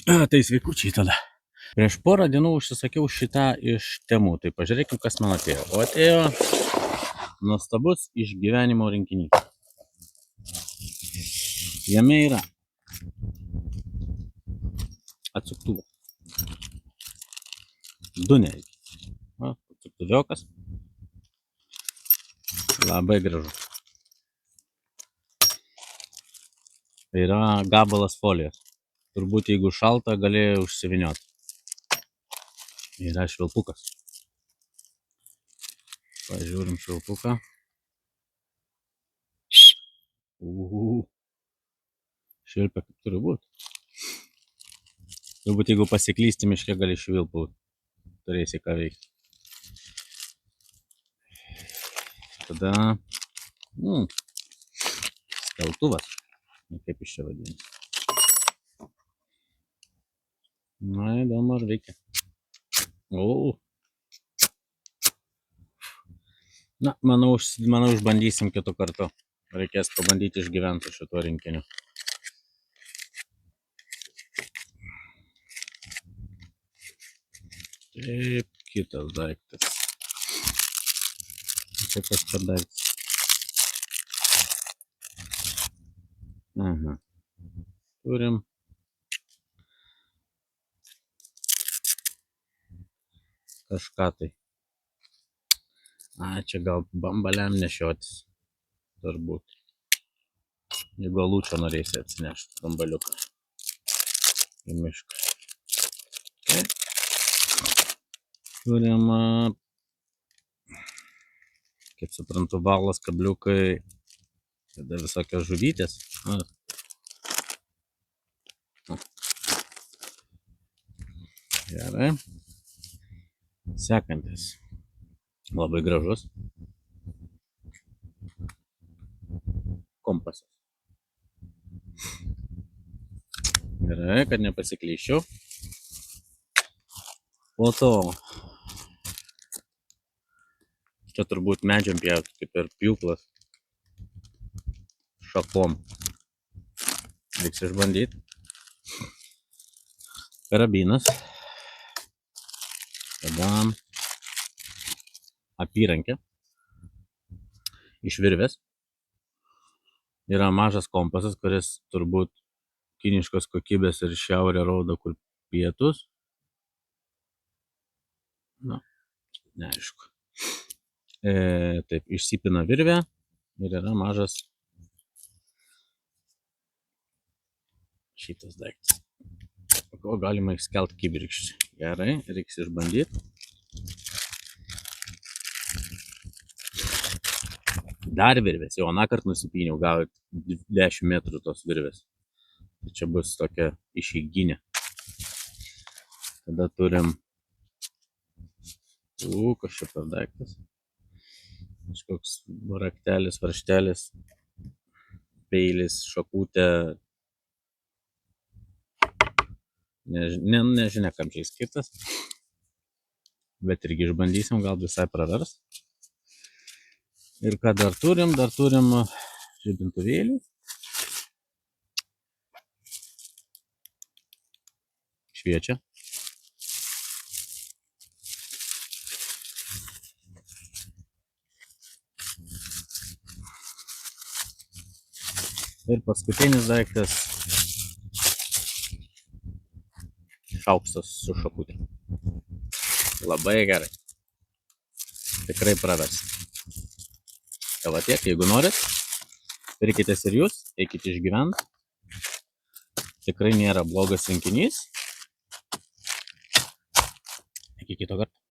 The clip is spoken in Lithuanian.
Tai sveikučiai tada. Prieš porą dienų užsisakiau šitą iš Temu, tai pažiūrėkim, kas man atėjo. O atėjo nuostabus išgyvenimo rinkinys. Jame yra atsuktuvas. Du nereikia. Atsuktuviokas. Labai gražus. Tai yra gabalas folijos. Turbūt jeigu šalta, galėjo užsivinioti. Yra švilpukas. Pažiūrim švilpuką. Švilpia kaip turi būti. Turbūt jeigu pasiklysti miške, gali švilpauti. Turėsi ką veikti. Tada skeltuvas. Kaip iš čia vadinasi. Na, įdomu, ar veikia. Na, manau, išbandysim kitų kartų. Reikės pabandyti išgyventi šituo rinkiniu. Taip, kitas daiktas. Čia kas per daiktas. Aha. Turim kažką tai. Čia gal bambaliam nešiotis. Turbūt. Jeigu alūčio norėsi atsinešti bambaliuką į mišką. Turim, kaip suprantu, valas, kabliukai, tada visokios žuvytės. Gerai. Sekantis. Labai gražus. Kompasas. Gerai, kad nepasiklyščiau. Po to čia turbūt medžiam pjauti, kaip ir pjūklas. Šakom. Reiks išbandyti. Karabinas. Tada apyrankė. Iš virvės. Yra mažas kompasas, kuris turbūt kiniškos kokybės ir šiaurė rodo, kur pietus. Na, neaišku. Taip, išsipina virvę ir yra mažas šitas daiktas. Ko galima išskelt kibirkštį. Gerai, reiks išbandyti. Dar virvės. Jau anąkart nusipyniau, gal 10 metrų tos virvės. Tai čia bus tokia išeiginė. Tada turim kas čia per daiktas. Kažkoks raktelis, varžtelis, peilis, šakutė. Nežinia, kam čia skirtas. Bet irgi išbandysim, gal visai pravers. Ir ką dar turim? Dar turim žibintuvėlį. Šviečia. Ir paskutinis daiktas. Šaukštas su šakutė. Labai gerai. Tikrai pravers. Tai va tiek, jeigu norit, pirkitės ir jūs, eikite išgyventi. Tikrai nėra blogas rinkinys. Iki kito karto.